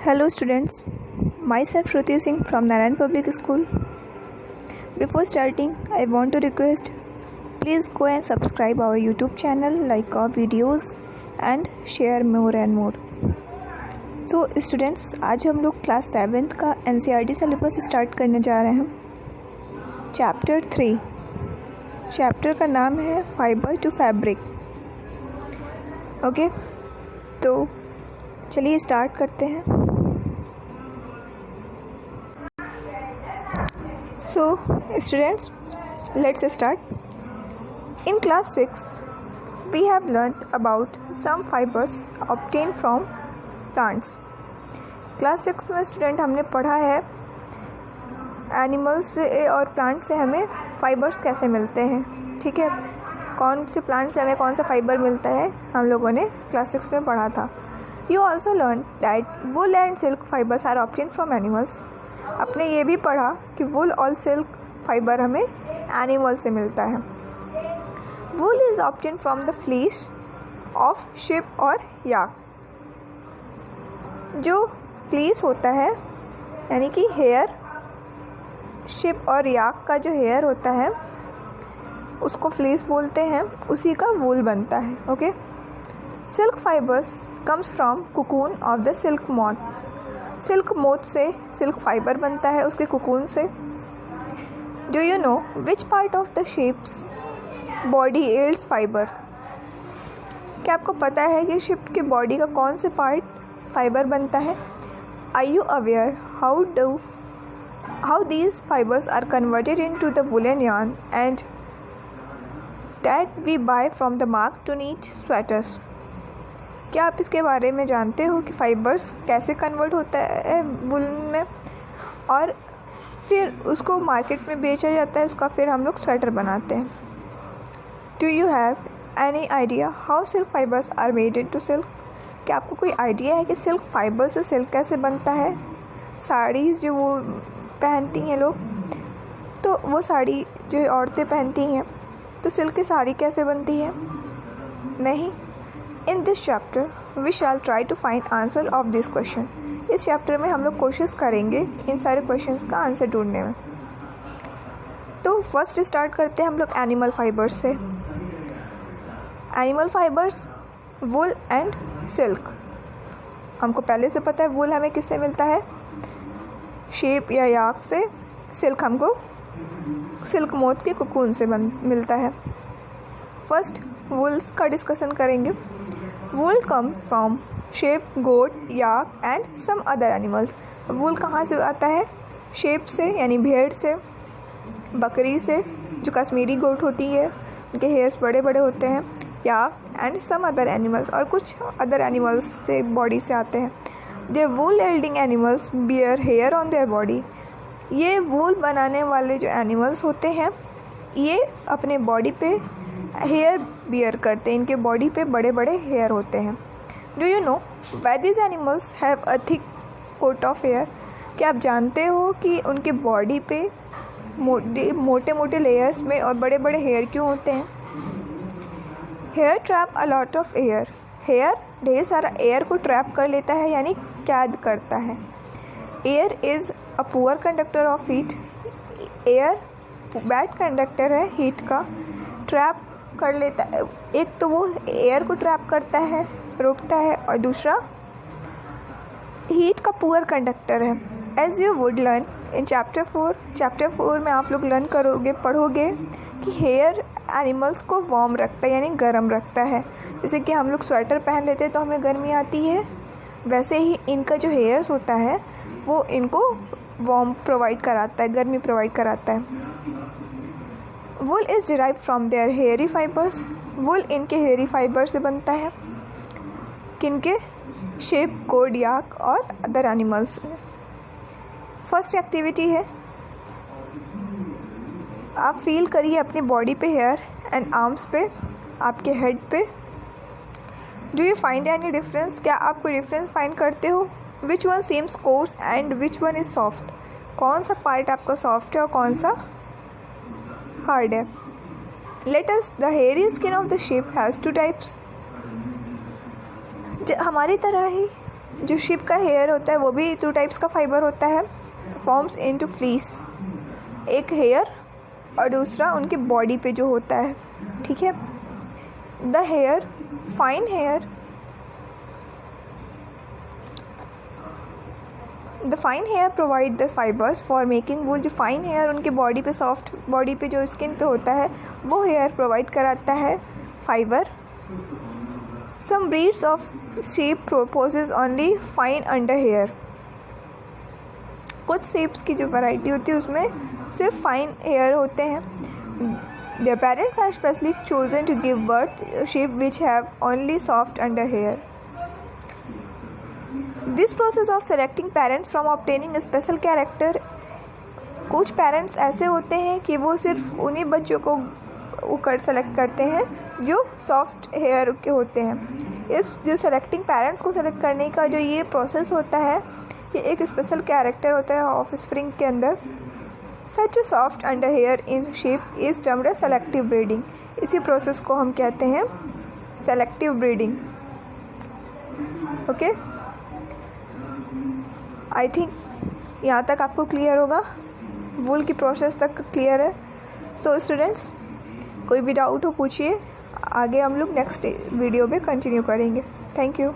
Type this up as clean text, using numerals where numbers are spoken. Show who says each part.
Speaker 1: Hello students, myself Shruti Singh from Narayan Public School. Before starting, I want to request, please go and subscribe our YouTube channel, like our videos and share more and more. तो students, आज हम लोग class 7th का NCERT syllabus start करने जा रहे हैं। Chapter 3, chapter का नाम है फाइबर टू फैब्रिक। ओके, तो चलिए स्टार्ट करते हैं। So students, let's start. In class 6, we have learned about some fibers obtained from plants. Class 6 में स्टूडेंट हमने पढ़ा है एनिमल्स से और प्लांट से हमें फाइबर्स कैसे मिलते हैं। ठीक है, कौन से प्लांट से हमें कौन सा फाइबर मिलता है हम लोगों ने क्लास 6 में पढ़ा था। You also learn that wool and silk fibres are obtained from animals. आपने ये भी पढ़ा कि वुल और सिल्क फाइबर हमें एनिमल से मिलता है। Wool is obtained from the fleece of sheep और याक। जो फ्लीस होता है यानी कि हेयर, शिप और याक का जो हेयर होता है उसको फ्लीस बोलते हैं, उसी का वूल बनता है। Okay, silk fibres comes from cocoon of the silk moth. Silk moth से सिल्क फाइबर बनता है, उसके कुकून से। Do you know which part of the ships body yields fibre? क्या आपको पता है कि शिप के बॉडी का कौन से पार्ट फाइबर बनता है? Are you aware how these fibres are converted into the woollen yarn and that we buy from the market to knit sweaters? क्या आप इसके बारे में जानते हो कि फाइबर्स कैसे कन्वर्ट होता है वुलन में और फिर उसको मार्केट में बेचा जाता है, उसका फिर हम लोग स्वेटर बनाते हैं। Do you have any idea how silk fibres are made into silk? क्या आपको कोई आइडिया है कि सिल्क फाइबर से सिल्क कैसे बनता है? साड़ीज़ जो वो पहनती हैं लोग, तो वो साड़ी जो औरतें पहनती हैं, तो सिल्क की साड़ी कैसे बनती है? नहीं। In this chapter we shall try to find answer of this question. इस चैप्टर में हम लोग कोशिश करेंगे इन सारे क्वेश्चंस का आंसर ढूंढने में। तो फर्स्ट स्टार्ट करते हैं हम लोग एनिमल फाइबर्स से। Animal fibres wool and silk. हमको पहले से पता है वुल हमें किससे मिलता है, शेप या याक से। सिल्क हमको सिल्क मोथ के कुकून से मिलता है। फर्स्ट वुल्स का डिस्कशन करेंगे। Wool come from sheep, goat, yak and some other animals. Wool कहाँ से आता है? शेप से यानी भेड़ से, बकरी से जो कश्मीरी गोट होती है, उनके हेयर्स बड़े बड़े होते हैं, yak and some other animals, और कुछ अदर एनिमल्स से बॉडी से आते हैं। They wool yielding animals bear hair on their body. ये वूल बनाने वाले जो एनिमल्स होते हैं ये अपने बॉडी पे हेयर बियर करते हैं, इनके बॉडी पे बड़े बड़े हेयर होते हैं। Do you know why these animals have a thick coat of hair? क्या आप जानते हो कि उनके बॉडी पे मोटे मोटे लेयर्स में और बड़े बड़े हेयर क्यों होते हैं? Hair trap a lot of air. Hair ढेर सारा एयर को ट्रैप कर लेता है यानी कैद करता है। Air is a poor conductor of heat. Air bad conductor है हीट का, ट्रैप कर लेता है। एक तो वो एयर को ट्रैप करता है, रोकता है, और दूसरा हीट का पुअर कंडक्टर है। As you would learn in chapter 4 में आप लोग लर्न करोगे, पढ़ोगे कि हेयर एनिमल्स को वार्म रखता है यानी गर्म रखता है। जैसे कि हम लोग स्वेटर पहन लेते हैं तो हमें गर्मी आती है, वैसे ही इनका जो हेयर्स होता है वो इनको वार्म प्रोवाइड कराता है, गर्मी प्रोवाइड कराता है। Wool is derive from their hairy fibres. Wool इनके हेयरी फाइबर से बनता है। किनके? शेप, गोट, याक और अदर एनिमल्स। फर्स्ट एक्टिविटी है, आप फील करिए अपनी बॉडी पे हेयर एंड आर्म्स पे, आपके हेड पे। Do you find any difference? क्या आप कोई डिफरेंस फाइंड करते हो? Which one seems course and which one is soft? कौन सा पार्ट आपका सॉफ्ट है और कौन सा हार्ड है? Let us the hairy skin of the shape has 2 types. हमारी तरह ही जो शीप का हेयर होता है वो भी 2 टाइप्स का फाइबर होता है, फॉर्म्स इनटू फ्लीस। एक हेयर और दूसरा उनकी बॉडी पे जो होता है, ठीक है। The hair, fine hair, the fine hair provide the fibres for making wool. जो फाइन हेयर उनकी बॉडी पे, सॉफ्ट बॉडी पे जो स्किन पे होता है, वो हेयर प्रोवाइड कराता है fibre. Some breeds of sheep proposes only fine under hair. कुछ शीप्स की जो वैरायटी होती है उसमें सिर्फ फाइन हेयर होते हैं। Their parents are specially chosen to give birth sheep which have only soft under hair. This process of selecting parents from obtaining special character. कुछ पेरेंट्स ऐसे होते हैं कि वो सिर्फ उन्हीं बच्चों को सेलेक्ट करते हैं जो सॉफ्ट हेयर के होते हैं। इस जो सेलेक्टिंग पेरेंट्स को सेलेक्ट करने का जो ये प्रोसेस होता है, ये एक स्पेशल कैरेक्टर होता है ऑफ स्प्रिंग के अंदर। Such soft under hair in sheep is termed as selective breeding. इसी प्रोसेस को हम कहते हैं selective breeding. Okay, I think यहाँ तक आपको क्लियर होगा, वूल की प्रोसेस तक क्लियर है। सो स्टूडेंट्स, कोई भी डाउट हो पूछिए, आगे हम लोग नेक्स्ट वीडियो में कंटिन्यू करेंगे। Thank you.